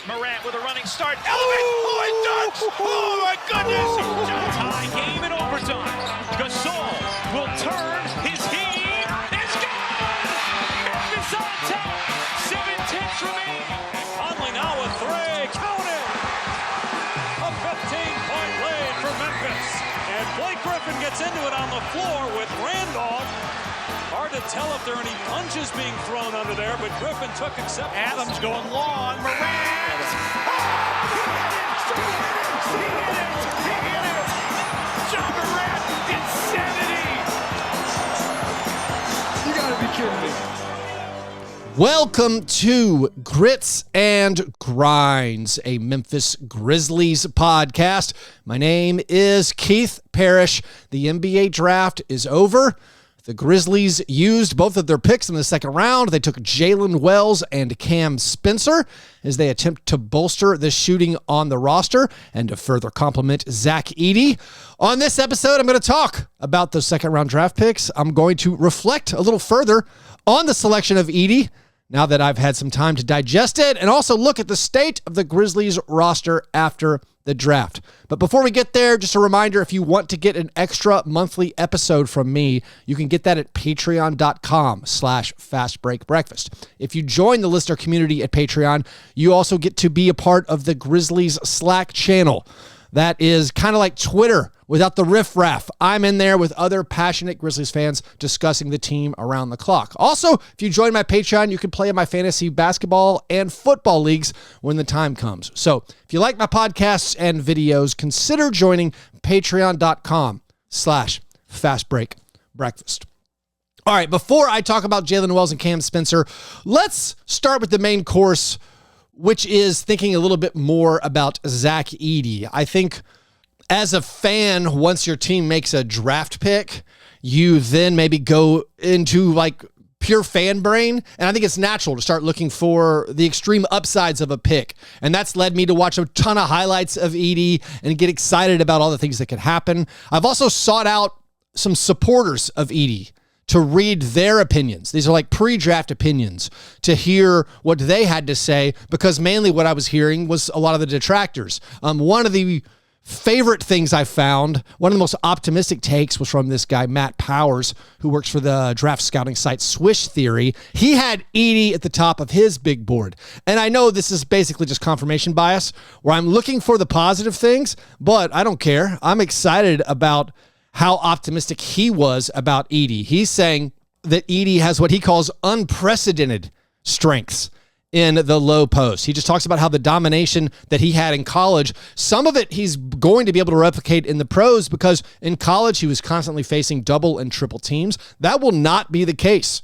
Morant with a running start. Elevates. Oh, my goodness. Tie game in overtime. Gasol will turn. His heat is gone. Memphis on top. 7-10 remaining. Conley now with three. Count it. A 15-point lead for Memphis. And Blake Griffin gets into it on the floor with Randolph. Hard to tell if there are any punches being thrown under there, but Griffin took acceptance. Adams going long. Morant. He hit it. John Morant, insanity. You gotta be kidding me. Welcome to Grits and Grinds, a Memphis Grizzlies podcast. My name is Keith Parrish. The NBA draft is over. The Grizzlies used both of their picks in the second round. They took Jaylen Wells and Cam Spencer as they attempt to bolster the shooting on the roster and to further complement Zach Edey. On this episode, I'm going to talk about those second round draft picks. I'm going to reflect a little further on the selection of Edey now that I've had some time to digest it, and also look at the state of the Grizzlies roster after the draft. But before we get there, just a reminder, if you want to get an extra monthly episode from me, you can get that at patreon.com/fastbreakbreakfast. If you join the listener community at Patreon, you also get to be a part of the Grizzlies Slack channel. That is kind of like Twitter without the riffraff. I'm in there with other passionate Grizzlies fans discussing the team around the clock. Also, if you join my Patreon, you can play in my fantasy basketball and football leagues when the time comes. So if you like my podcasts and videos, consider joining patreon.com/fastbreakbreakfast. All right, before I talk about Jaylen Wells and Cam Spencer, let's start with the main course, which is thinking a little bit more about Zach Edey. I think as a fan, once your team makes a draft pick, you then maybe go into like pure fan brain. And I think it's natural to start looking for the extreme upsides of a pick. And that's led me to watch a ton of highlights of Edey and get excited about all the things that could happen. I've also sought out some supporters of Edey to read their opinions. These are like pre-draft opinions, to hear what they had to say, because mainly what I was hearing was a lot of the detractors. One of the favorite things I found, one of the most optimistic takes, was from this guy, Matt Powers, who works for the draft scouting site Swish Theory. He had Edey at the top of his big board. And I know this is basically just confirmation bias, where I'm looking for the positive things, but I don't care. I'm excited about how optimistic he was about Edey. He's saying that Edey has what he calls unprecedented strengths in the low post. He just talks about how the domination that he had in college, some of it he's going to be able to replicate in the pros, because in college he was constantly facing double and triple teams. That will not be the case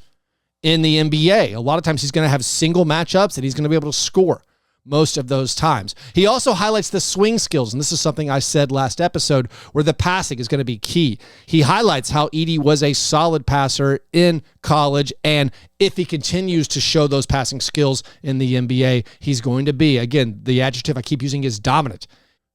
in the NBA. A lot of times he's going to have single matchups and he's going to be able to score most of those times. He also highlights the swing skills, and this is something I said last episode, where the passing is going to be key. He highlights how Edey was a solid passer in college, and if he continues to show those passing skills in the NBA, he's going to be, again, the adjective I keep using is dominant.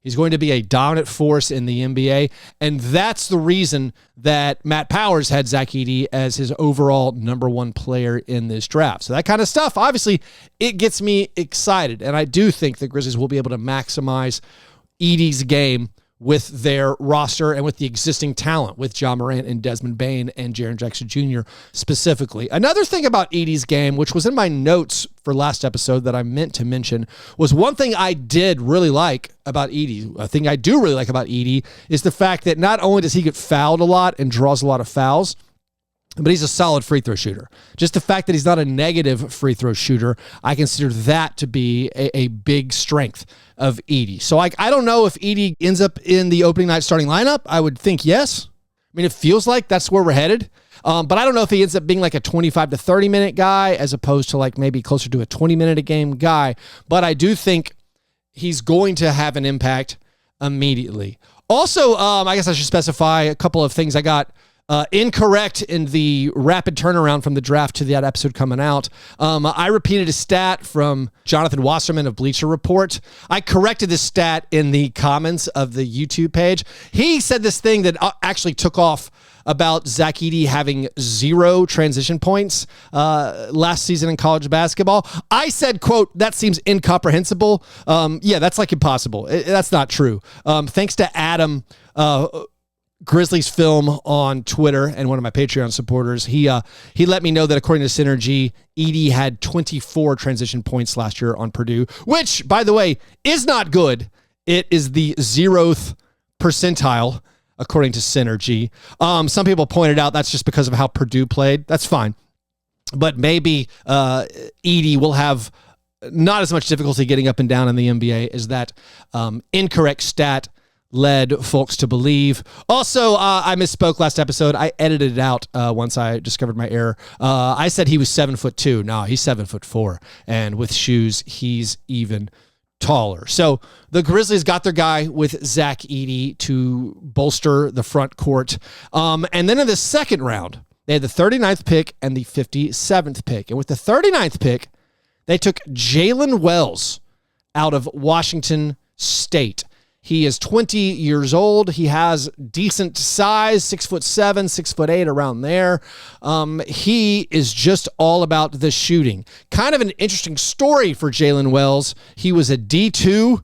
He's going to be a dominant force in the NBA, and that's the reason that Matt Powers had Zach Edey as his overall number one player in this draft. So that kind of stuff, obviously, it gets me excited, and I do think the Grizzlies will be able to maximize Edey's game with their roster and with the existing talent with Ja Morant and Desmond Bane and Jaren Jackson Jr. specifically. Another thing about Edey's game, which was in my notes for last episode that I meant to mention, was one thing I did really like about Edey. A thing I do really like about Edey is the fact that not only does he get fouled a lot and draws a lot of fouls, but he's a solid free throw shooter. Just the fact that he's not a negative free throw shooter, I consider that to be a big strength of Edey. So I don't know if Edey ends up in the opening night starting lineup. I would think yes. I mean, it feels like that's where we're headed. But I don't know if he ends up being like a 25 to 30 minute guy as opposed to like maybe closer to a 20 minute a game guy. But I do think he's going to have an impact immediately. Also, I guess I should specify a couple of things I got incorrect in the rapid turnaround from the draft to that episode coming out. I repeated a stat from Jonathan Wasserman of Bleacher Report. I corrected this stat in the comments of the YouTube page. He said this thing that actually took off about Zach Edey having 0 transition points last season in college basketball. I said, quote, that seems incomprehensible. Yeah, that's like impossible. That's not true. Thanks to Adam, Grizzlies Film on Twitter and one of my Patreon supporters, he let me know that according to Synergy, Edey had 24 transition points last year on Purdue, which, by the way, is not good. It is the 0th percentile, according to Synergy. Some people pointed out that's just because of how Purdue played. That's fine. But maybe Edey will have not as much difficulty getting up and down in the NBA as that incorrect stat led folks to believe. Also, I misspoke last episode. I edited it out once I discovered my error. I said he was 7'2". No, he's 7'4". And with shoes, he's even taller. So the Grizzlies got their guy with Zach Edey to bolster the front court. And then in the second round, they had the 39th pick and the 57th pick. And with the 39th pick, they took Jaylen Wells out of Washington State. He is 20 years old. He has decent size, 6'7", 6'8", around there. He is just all about the shooting. Kind of an interesting story for Jaylen Wells. He was a D2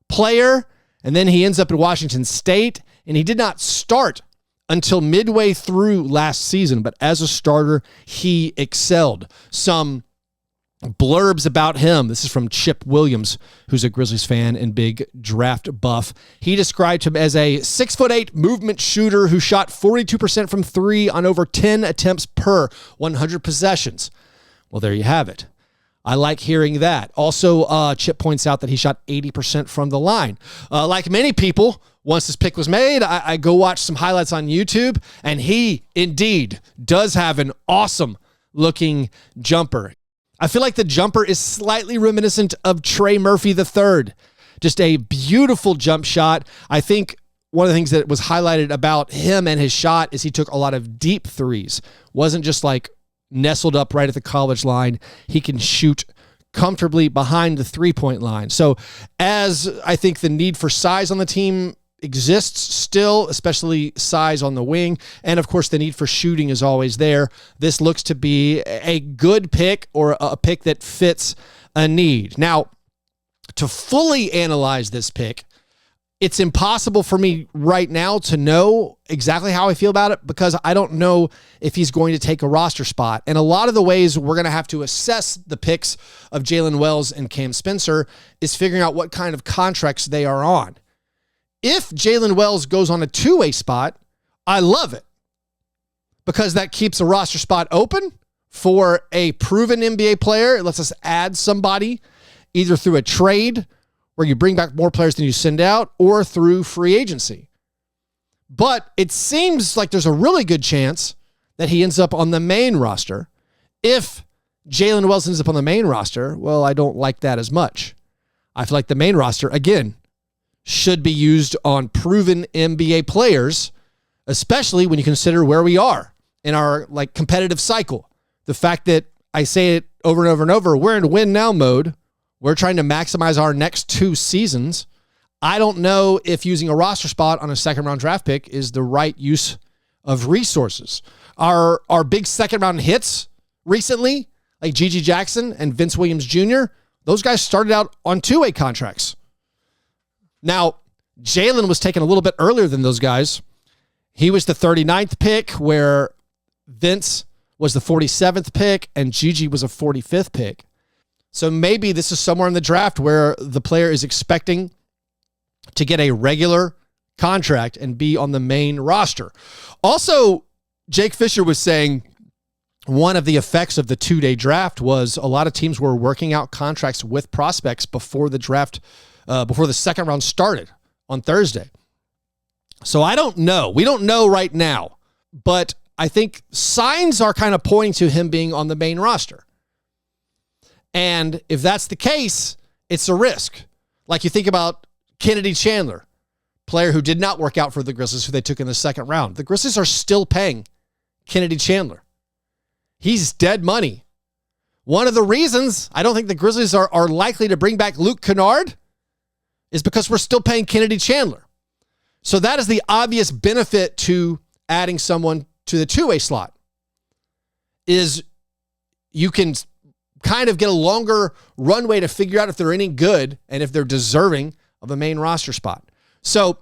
player, and then he ends up at Washington State, and he did not start until midway through last season, but as a starter, he excelled. Some blurbs about him. This is from Chip Williams, who's a Grizzlies fan and big draft buff. He described him as a 6'8" movement shooter who shot 42% from 3 on over 10 attempts per 100 possessions. Well, there you have it. I like hearing that. Also, Chip points out that he shot 80% from the line. Like many people, once this pick was made, I go watch some highlights on YouTube, and he indeed does have an awesome looking jumper. I feel like the jumper is slightly reminiscent of Trey Murphy III. Just a beautiful jump shot. I think one of the things that was highlighted about him and his shot is he took a lot of deep threes. Wasn't just like nestled up right at the college line. He can shoot comfortably behind the three-point line. So as I think the need for size on the team exists still, especially size on the wing, and of course the need for shooting is always there, this looks to be a good pick, or a pick that fits a need. Now, to fully analyze this pick, it's impossible for me right now to know exactly how I feel about it, because I don't know if he's going to take a roster spot. And a lot of the ways we're going to have to assess the picks of Jaylen Wells and Cam Spencer is figuring out what kind of contracts they are on. If Jaylen Wells goes on a two-way spot, I love it, because that keeps a roster spot open for a proven NBA player. It lets us add somebody either through a trade where you bring back more players than you send out, or through free agency. But it seems like there's a really good chance that he ends up on the main roster. If Jaylen Wells ends up on the main roster, well, I don't like that as much. I feel like the main roster, again, should be used on proven NBA players, especially when you consider where we are in our competitive cycle. The fact that I say it over and over and over, we're in win now mode. We're trying to maximize our next 2 seasons. I don't know if using a roster spot on a second round draft pick is the right use of resources. Our big second round hits recently, like Gigi Jackson and Vince Williams Jr., those guys started out on two-way contracts. Now, Jaylen was taken a little bit earlier than those guys. He was the 39th pick, where Vince was the 47th pick and Gigi was a 45th pick. So maybe this is somewhere in the draft where the player is expecting to get a regular contract and be on the main roster. Also, Jake Fisher was saying one of the effects of the 2-day draft was a lot of teams were working out contracts with prospects before the draft, before the second round started on Thursday. So I don't know. We don't know right now, but I think signs are kind of pointing to him being on the main roster. And if that's the case, it's a risk. Like you think about Kennedy Chandler, player who did not work out for the Grizzlies, who they took in the second round. The Grizzlies are still paying Kennedy Chandler. He's dead money. One of the reasons I don't think the Grizzlies are likely to bring back Luke Kennard is because we're still paying Kennedy Chandler. So that is the obvious benefit to adding someone to the two-way slot, is you can kind of get a longer runway to figure out if they're any good and if they're deserving of a main roster spot. So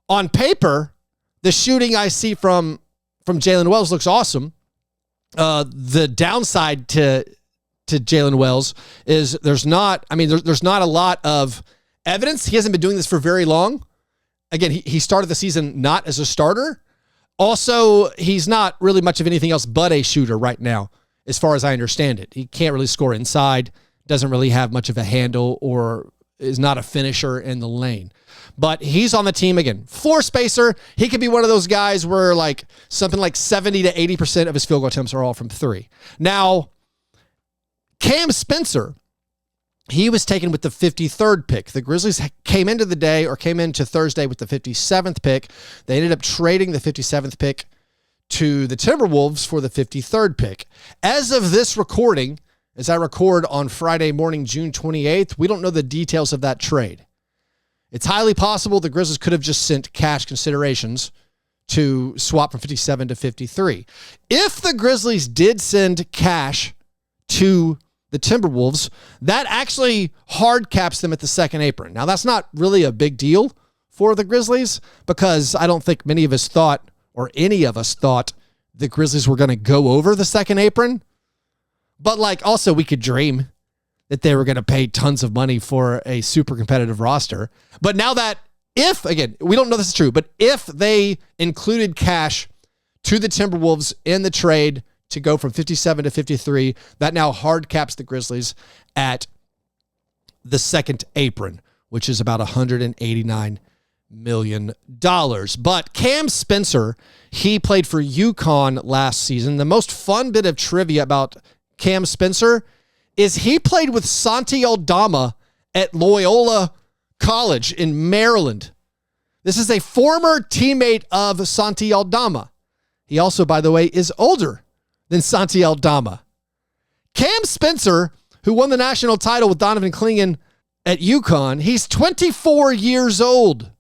on paper, the shooting I see from Jaylen Wells looks awesome. The downside to Jaylen Wells is there's not a lot of evidence. He hasn't been doing this for very long. Again, he started the season not as a starter. Also, he's not really much of anything else but a shooter right now, as far as I understand it. He can't really score inside, doesn't really have much of a handle, or is not a finisher in the lane. But he's on the team again. Floor spacer, he could be one of those guys where something like 70 to 80% of his field goal attempts are all from three. Now, Cam Spencer, he was taken with the 53rd pick. The Grizzlies came into Thursday with the 57th pick. They ended up trading the 57th pick to the Timberwolves for the 53rd pick. As of this recording, as I record on Friday morning, June 28th, we don't know the details of that trade. It's highly possible the Grizzlies could have just sent cash considerations to swap from 57 to 53. If the Grizzlies did send cash to the Timberwolves, that actually hard caps them at the second apron. Now, that's not really a big deal for the Grizzlies because I don't think many of us thought, or any of us thought, the Grizzlies were going to go over the second apron. But also we could dream that they were going to pay tons of money for a super competitive roster. But now that again, we don't know this is true, but if they included cash to the Timberwolves in the trade to go from 57 to 53, that now hard caps the Grizzlies at the second apron, which is about $189 million. But Cam Spencer, he played for UConn last season. The most fun bit of trivia about Cam Spencer is he played with Santi Aldama at Loyola College in Maryland. This is a former teammate of Santi Aldama. He also, by the way, is older than Santi Aldama. Cam Spencer, who won the national title with Donovan Clingan at UConn, he's 24 years old.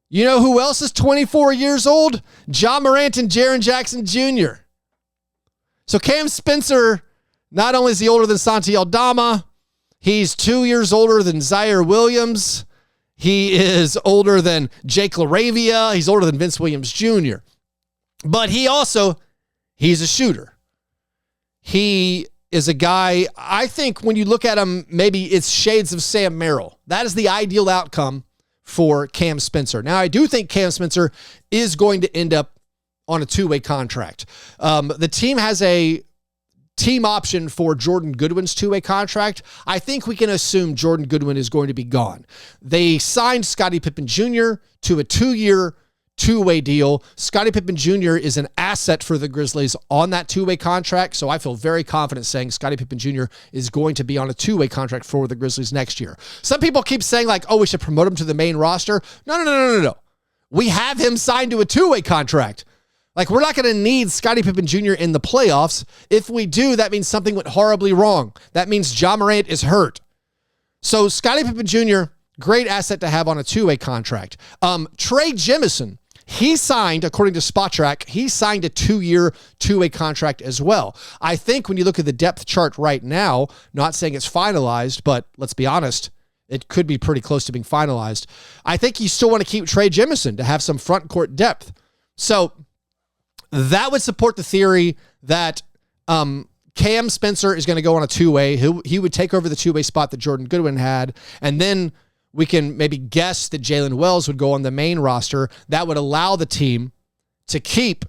You know who else is 24 years old? Ja Morant and Jaren Jackson Jr. So Cam Spencer, not only is he older than Santi Aldama, he's 2 years older than Zaire Williams. He is older than Jake LaRavia. He's older than Vince Williams Jr. But he's a shooter. He is a guy, I think when you look at him, maybe it's shades of Sam Merrill. That is the ideal outcome for Cam Spencer. Now, I do think Cam Spencer is going to end up on a two-way contract. The team has a team option for Jordan Goodwin's two-way contract. I think we can assume Jordan Goodwin is going to be gone. They signed Scottie Pippen Jr. to a 2-year two-way deal. Scottie Pippen Jr. is an asset for the Grizzlies on that two-way contract, so I feel very confident saying Scottie Pippen Jr. is going to be on a two-way contract for the Grizzlies next year. Some people keep saying we should promote him to the main roster. No. We have him signed to a two-way contract. We're not going to need Scottie Pippen Jr. in the playoffs. If we do, that means something went horribly wrong. That means Ja Morant is hurt. So Scottie Pippen Jr., great asset to have on a two-way contract. Trey Jemison, he signed, according to SpotTrack, he signed a 2-year, two-way contract as well. I think when you look at the depth chart right now, not saying it's finalized, but let's be honest, it could be pretty close to being finalized. I think you still want to keep Trey Jemison to have some front court depth. So that would support the theory that Cam Spencer is going to go on a two-way. He would take over the two-way spot that Jordan Goodwin had, and then we can maybe guess that Jaylen Wells would go on the main roster. That would allow the team to keep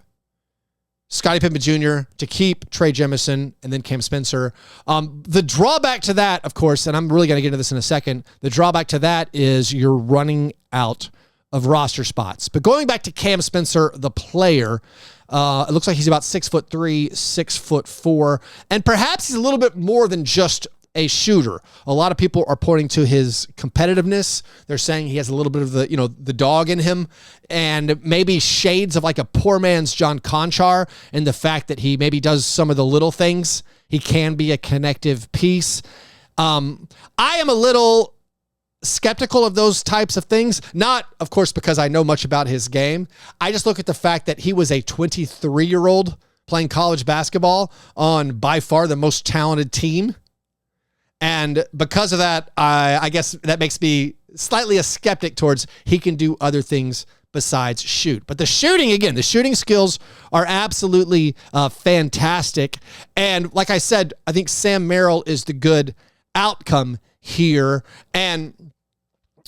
Scottie Pippen Jr., to keep Trey Jemison, and then Cam Spencer. The drawback to that, of course, and I'm really going to get into this in a second, the drawback to that is you're running out of roster spots. But going back to Cam Spencer, the player, it looks like he's about 6'3", 6'4", and perhaps he's a little bit more than just a shooter. A lot of people are pointing to his competitiveness. They're saying he has a little bit of the dog in him, and maybe shades of like a poor man's John Conchar, and the fact that he maybe does some of the little things. He can be a connective piece. I am a little skeptical of those types of things. Not, of course, because I know much about his game. I just look at the fact that he was a 23-year-old playing college basketball on by far the most talented team. And because of that, I guess that makes me slightly a skeptic towards he can do other things besides shoot. But the shooting, again, the shooting skills are absolutely fantastic. And like I said, I think Sam Merrill is the good outcome here. And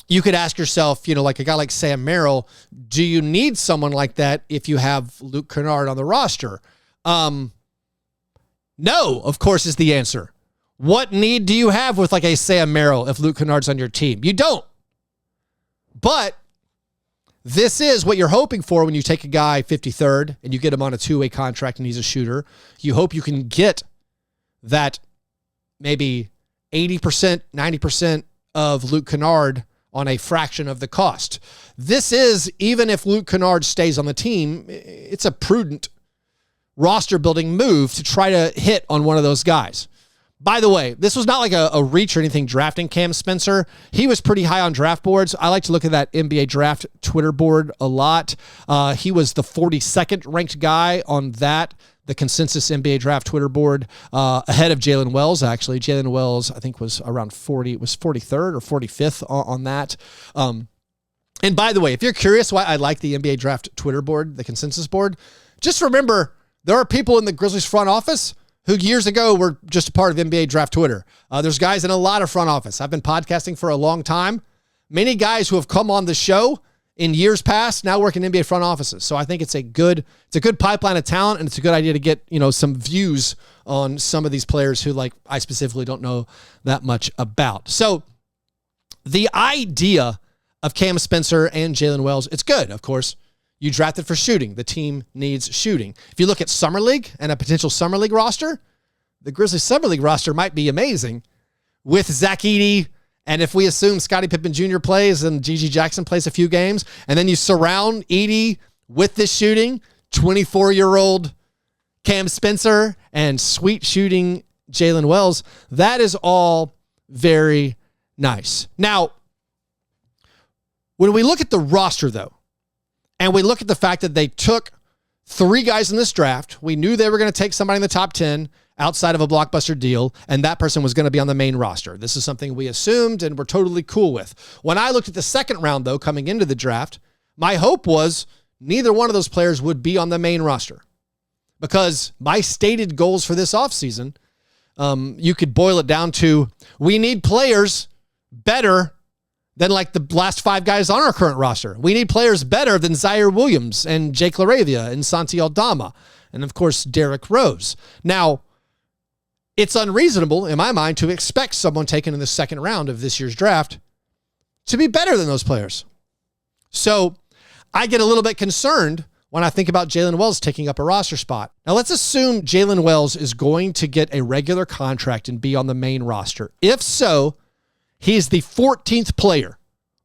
you could ask yourself, like a guy like Sam Merrill, do you need someone like that if you have Luke Kennard on the roster? No, of course, is the answer. What need do you have with like a Sam Merrill if Luke Kennard's on your team? You don't. But this is what you're hoping for when you take a guy 53rd and you get him on a two-way contract and he's a shooter. You hope you can get that maybe 80%, 90% of Luke Kennard on a fraction of the cost. This is, even if Luke Kennard stays on the team, it's a prudent roster building move to try to hit on one of those guys. By the way, this was not like a reach or anything drafting Cam Spencer. He was pretty high on draft boards. I like to look at that NBA draft Twitter board a lot. He was the 42nd ranked guy on the consensus NBA draft Twitter board, ahead of Jaylen Wells, actually. Jaylen Wells, I think, was around 40. It was 43rd or 45th on that. And by the way, if you're curious why I like the NBA draft Twitter board, the consensus board, just remember there are people in the Grizzlies front office who years ago were just a part of NBA draft Twitter. There's guys in a lot of front office. I've been podcasting for a long time. Many guys who have come on the show in years past now work in NBA front offices. So I think it's a good pipeline of talent, and it's a good idea to get, some views on some of these players who I specifically don't know that much about. So the idea of Cam Spencer and Jaylen Wells, it's good, of course. You drafted for shooting. The team needs shooting. If you look at Summer League and a potential Summer League roster, the Grizzlies Summer League roster might be amazing with Zach Edey. And if we assume Scottie Pippen Jr. plays and Gigi Jackson plays a few games, and then you surround Edey with this shooting, 24-year-old Cam Spencer and sweet shooting Jaylen Wells, that is all very nice. Now, when we look at the roster, though, and we look at the fact that they took 3 guys in this draft, we knew they were going to take somebody in the top 10 outside of a blockbuster deal, and that person was going to be on the main roster. This is something we assumed and we're totally cool with. When I looked at the second round, though, coming into the draft, my hope was neither one of those players would be on the main roster, because my stated goals for this offseason, you could boil it down to, we need players better than the last 5 guys on our current roster. We need players better than Zaire Williams and Jake LaRavia and Santi Aldama, and of course, Derrick Rose. Now, it's unreasonable in my mind to expect someone taken in the second round of this year's draft to be better than those players. So I get a little bit concerned when I think about Jaylen Wells taking up a roster spot. Now, let's assume Jaylen Wells is going to get a regular contract and be on the main roster. If so, he's the 14th player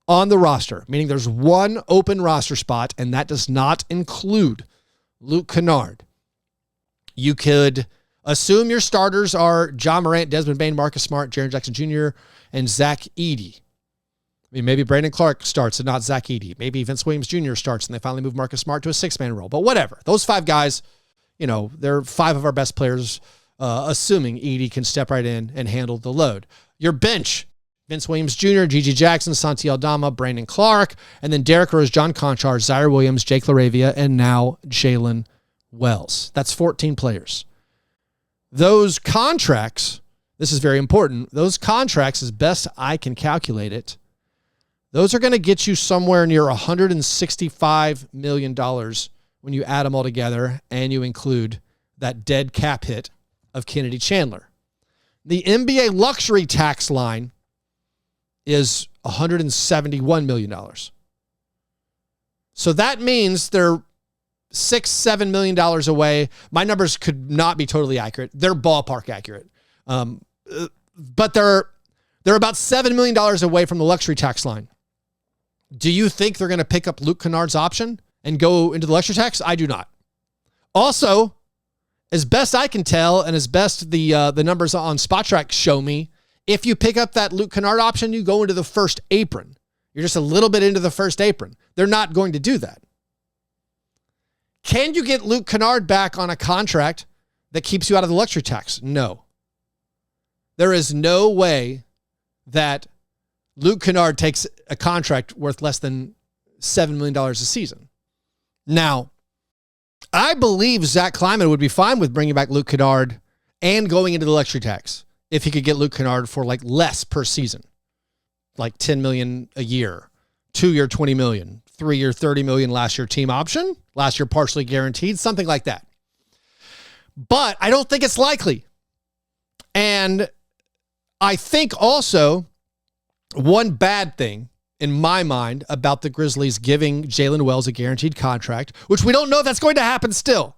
on the roster, meaning there's 1 open roster spot, and that does not include Luke Kennard. You could assume your starters are John Morant, Desmond Bane, Marcus Smart, Jaren Jackson Jr., and Zach Edey. I mean, maybe Brandon Clark starts and not Zach Edey. Maybe Vince Williams Jr. starts and they finally move Marcus Smart to a 6-man role. But whatever. Those 5 guys, they're 5 of our best players, assuming Edey can step right in and handle the load. Your bench, Vince Williams Jr., Gigi Jackson, Santi Aldama, Brandon Clark, and then Derrick Rose, John Conchar, Zaire Williams, Jake LaRavia, and now Jaylen Wells. That's 14 players. Those contracts, this is very important, those contracts, as best I can calculate it, those are going to get you somewhere near $165 million when you add them all together and you include that dead cap hit of Kennedy Chandler. The NBA luxury tax line is $171 million. So that means they're $6-7 million away. My numbers could not be totally accurate. They're ballpark accurate. but they're about $7 million away from the luxury tax line. Do you think they're going to pick up Luke Kennard's option and go into the luxury tax? I do not. Also, as best I can tell, and as best the numbers on SpotTrack show me, if you pick up that Luke Kennard option, you go into the first apron. You're just a little bit into the first apron. They're not going to do that. Can you get Luke Kennard back on a contract that keeps you out of the luxury tax? No. There is no way that Luke Kennard takes a contract worth less than $7 million a season. Now, I believe Zach Kleiman would be fine with bringing back Luke Kennard and going into the luxury tax if he could get Luke Kennard for like less per season, like $10 million a year, 2-year $20 million, 3-year $30 million, last year team option, last year partially guaranteed, something like that. But I don't think it's likely. And I think also one bad thing in my mind about the Grizzlies giving Jaylen Wells a guaranteed contract, which we don't know if that's going to happen still.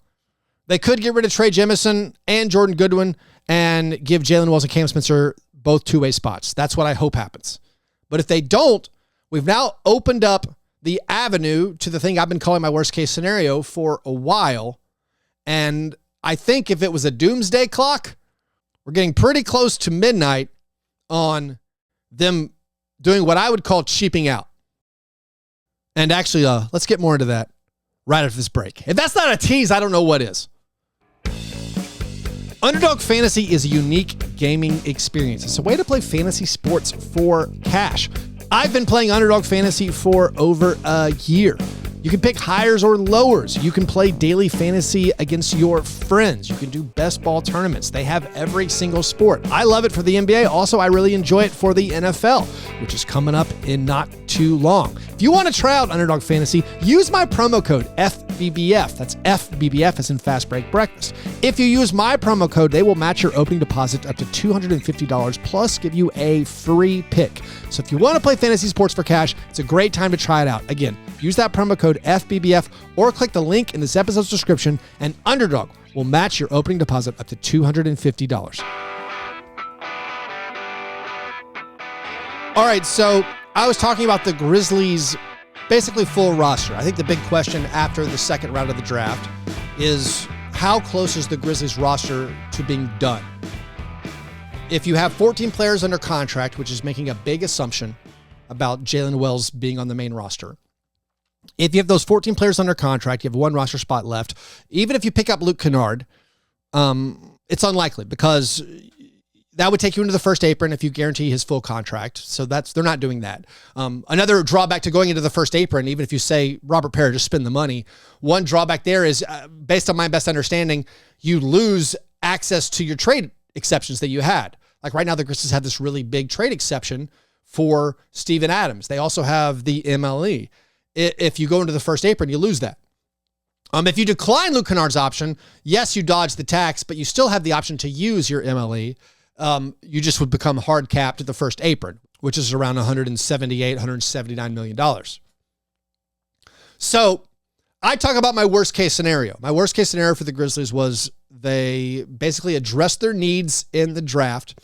They could get rid of Trey Jemison and Jordan Goodwin and give Jaylen Wells and Cam Spencer both two-way spots. That's what I hope happens. But if they don't, we've now opened up the avenue to the thing I've been calling my worst-case scenario for a while. And I think if it was a doomsday clock, we're getting pretty close to midnight on them doing what I would call cheaping out. And actually, let's get more into that right after this break. If that's not a tease, I don't know what is. Underdog Fantasy is a unique gaming experience. It's a way to play fantasy sports for cash. I've been playing Underdog Fantasy for over a year. You can pick higher or lowers. You can play daily fantasy against your friends. You can do best ball tournaments. They have every single sport. I love it for the NBA. Also, I really enjoy it for the NFL, which is coming up in not too long. If you want to try out Underdog Fantasy, use my promo code FBBF. That's FBBF as in Fast Break Breakfast. If you use my promo code, they will match your opening deposit up to $250 plus give you a free pick. So if you want to play fantasy sports for cash, it's a great time to try it out. Again, use that promo code FBBF or click the link in this episode's description, and Underdog will match your opening deposit up to $250. All right, so I was talking about the Grizzlies' basically full roster. I think the big question after the second round of the draft is how close is the Grizzlies roster to being done? If you have 14 players under contract, which is making a big assumption about Jaylen Wells being on the main roster, if you have those 14 players under contract, you have one roster spot left. Even if you pick up Luke Kennard, it's unlikely because that would take you into the first apron if you guarantee his full contract. So they're not doing that. Another drawback to going into the first apron, even if you say, Robert Perry, just spend the money. One drawback there is, based on my best understanding, you lose access to your trade exceptions that you had. Like right now, the Grizzlies have this really big trade exception for Steven Adams. They also have the MLE. If you go into the first apron, you lose that. If you decline Luke Kennard's option, yes, you dodge the tax, but you still have the option to use your MLE. You just would become hard capped at the first apron, which is around $178, $179 million. So I talk about my worst case scenario. My worst case scenario for the Grizzlies was they basically addressed their needs in the draft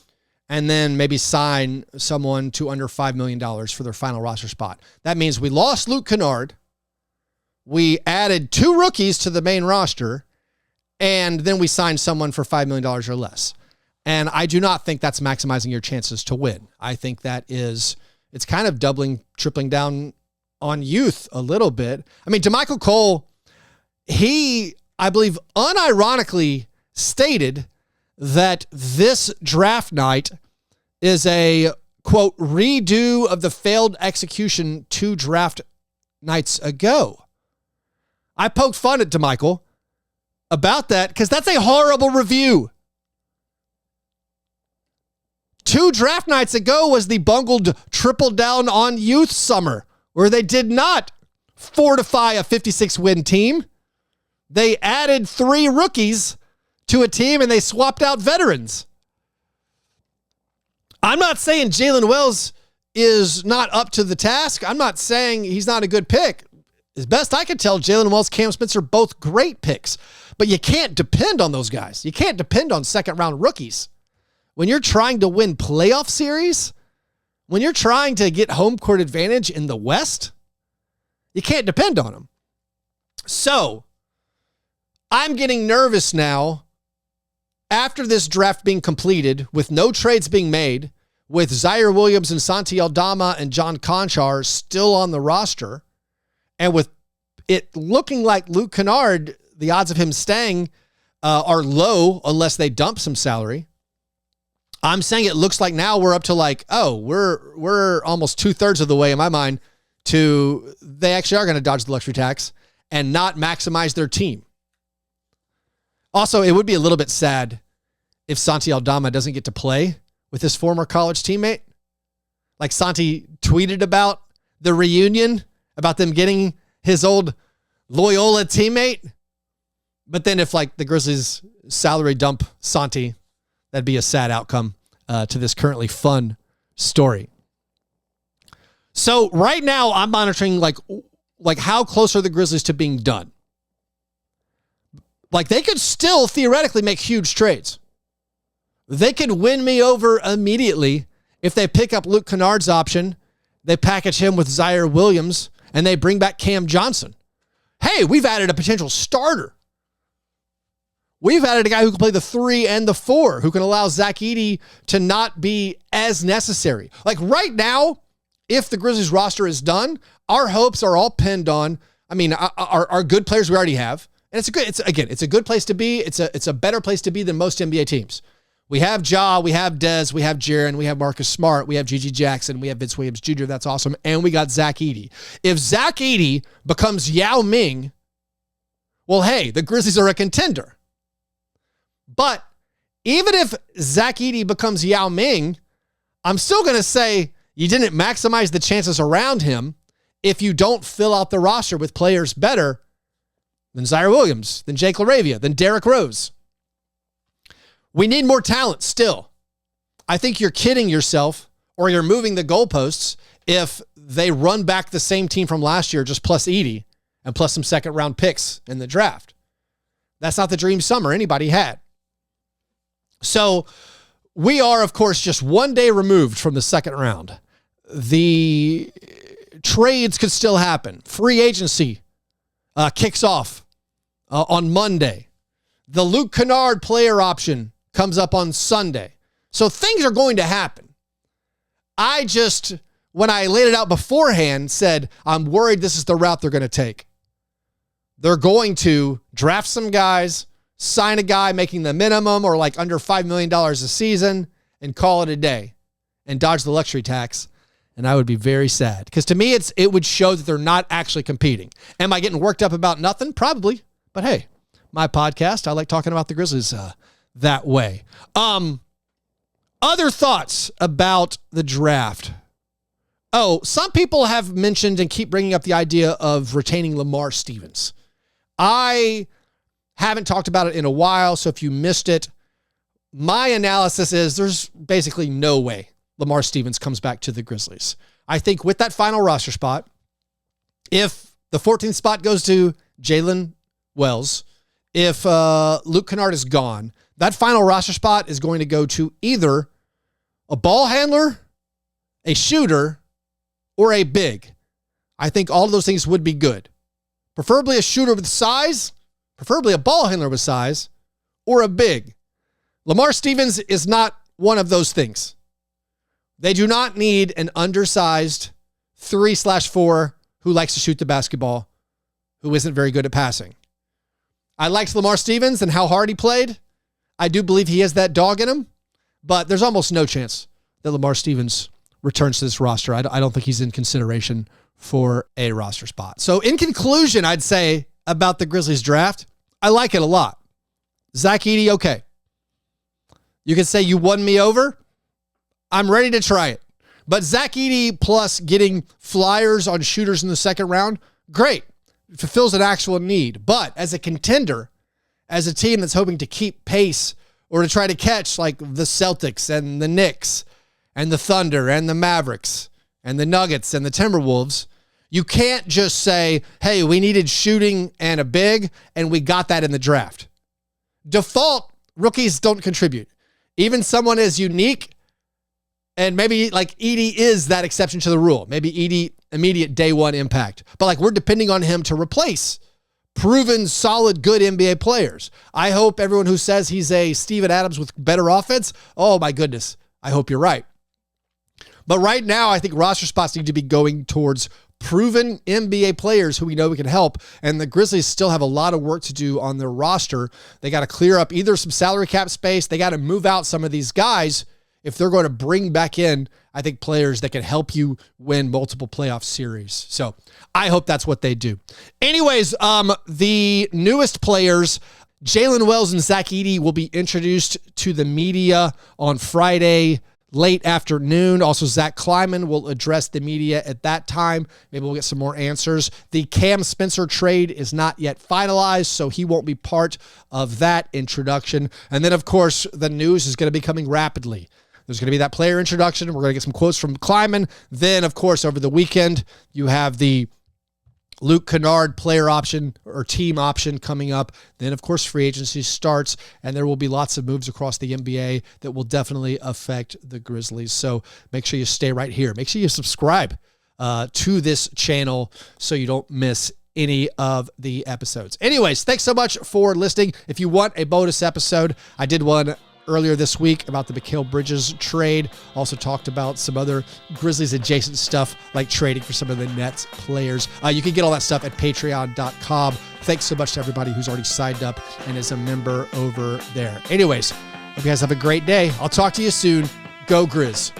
and then maybe sign someone to under $5 million for their final roster spot. That means we lost Luke Kennard. We added 2 rookies to the main roster, and then we signed someone for $5 million or less. And I do not think that's maximizing your chances to win. I think it's kind of tripling down on youth a little bit. I mean, DeMichael Cole, he, I believe, unironically stated that this draft night is a, quote, redo of the failed execution 2 draft nights ago. I poked fun at DeMichael about that because that's a horrible review. 2 draft nights ago was the bungled triple down on youth summer where they did not fortify a 56-win team. They added 3 rookies to a team and they swapped out veterans. I'm not saying Jaylen Wells is not up to the task. I'm not saying he's not a good pick. As best I can tell, Jaylen Wells, Cam Spencer, both great picks. But you can't depend on those guys. You can't depend on second-round rookies when you're trying to win playoff series, when you're trying to get home court advantage in the West, you can't depend on them. So I'm getting nervous now after this draft being completed with no trades being made, with Zaire Williams and Santi Aldama and John Conchar still on the roster, and with it looking like Luke Kennard, the odds of him staying are low unless they dump some salary. I'm saying it looks like now we're up to like, oh, we're almost 2/3 of the way in my mind to they actually are going to dodge the luxury tax and not maximize their team. Also, it would be a little bit sad if Santi Aldama doesn't get to play with his former college teammate. Like Santi tweeted about the reunion, about them getting his old Loyola teammate. But then if like the Grizzlies salary dump Santi, that'd be a sad outcome to this currently fun story. So right now I'm monitoring like how close are the Grizzlies to being done? Like they could still theoretically make huge trades. They could win me over immediately if they pick up Luke Kennard's option, they package him with Zaire Williams, and they bring back Cam Johnson. Hey, we've added a potential starter. We've added a guy who can play the 3 and the 4, who can allow Zach Edey to not be as necessary. Like right now, if the Grizzlies roster is done, our hopes are all pinned on, our good players we already have. And it's a good place to be. It's a better place to be than most NBA teams. We have Ja, we have Dez, we have Jaren, we have Marcus Smart, we have Gigi Jackson, we have Vince Williams Jr. That's awesome. And we got Zach Edey. If Zach Edey becomes Yao Ming, well, hey, the Grizzlies are a contender. But even if Zach Edey becomes Yao Ming, I'm still going to say you didn't maximize the chances around him if you don't fill out the roster with players better than Zaire Williams, than Jake LaRavia, than Derrick Rose. We need more talent still. I think you're kidding yourself or you're moving the goalposts if they run back the same team from last year, just plus Edey and plus some second round picks in the draft. That's not the dream summer anybody had. So we are, of course, just one day removed from the second round. The trades could still happen. Free agency kicks off on Monday. The Luke Kennard player option comes up on Sunday. So things are going to happen. I just, when I laid it out beforehand, said, I'm worried this is the route they're going to take. They're going to draft some guys, sign a guy making the minimum or like under $5 million a season and call it a day and dodge the luxury tax. And I would be very sad because to me, it would show that they're not actually competing. Am I getting worked up about nothing? Probably. But hey, my podcast, I like talking about the Grizzlies that way. Other thoughts about the draft. Oh, some people have mentioned and keep bringing up the idea of retaining Lamar Stevens. I haven't talked about it in a while, so if you missed it, my analysis is there's basically no way Lamar Stevens comes back to the Grizzlies. I think with that final roster spot, if the 14th spot goes to Jaylen Wells, if Luke Kennard is gone, that final roster spot is going to go to either a ball handler, a shooter, or a big. I think all of those things would be good. Preferably a shooter with size, preferably a ball handler with size, or a big. Lamar Stevens is not one of those things. They do not need an undersized 3/4 who likes to shoot the basketball, who isn't very good at passing. I liked Lamar Stevens and how hard he played. I do believe he has that dog in him, but there's almost no chance that Lamar Stevens returns to this roster. I don't think he's in consideration for a roster spot. So in conclusion, I'd say about the Grizzlies draft, I like it a lot. Zach Edey, okay. You can say you won me over. I'm ready to try it. But Zach Edey plus getting flyers on shooters in the second round, great. It fulfills an actual need. But as a contender, as a team that's hoping to keep pace or to try to catch like the Celtics and the Knicks and the Thunder and the Mavericks and the Nuggets and the Timberwolves, you can't just say, hey, we needed shooting and a big, and we got that in the draft. Default, rookies don't contribute. Even someone as unique, and maybe like Edey is that exception to the rule. Maybe Edey, immediate day one impact. But like we're depending on him to replace proven, solid, good NBA players. I hope everyone who says he's a Steven Adams with better offense, oh my goodness, I hope you're right. But right now, I think roster spots need to be going towards proven NBA players who we know we can help. And the Grizzlies still have a lot of work to do on their roster. They got to clear up either some salary cap space. They got to move out some of these guys if they're going to bring back in, I think, players that can help you win multiple playoff series. So I hope that's what they do. Anyways, the newest players, Jaylen Wells and Zach Edey, will be introduced to the media on Friday late afternoon. Also, Zach Kleiman will address the media at that time. Maybe we'll get some more answers. The Cam Spencer trade is not yet finalized, so he won't be part of that introduction. And then, of course, the news is going to be coming rapidly. There's going to be that player introduction. We're going to get some quotes from Kleiman. Then, of course, over the weekend, you have the Luke Kennard player option or team option coming up. Then, of course, free agency starts, and there will be lots of moves across the NBA that will definitely affect the Grizzlies. So make sure you stay right here. Make sure you subscribe to this channel so you don't miss any of the episodes. Anyways, thanks so much for listening. If you want a bonus episode, I did one earlier this week about the Mikal Bridges trade. Also talked about some other Grizzlies adjacent stuff like trading for some of the Nets players. You can get all that stuff at patreon.com. Thanks so much to everybody who's already signed up and is a member over there. Anyways, hope you guys have a great day. I'll talk to you soon. Go Grizz.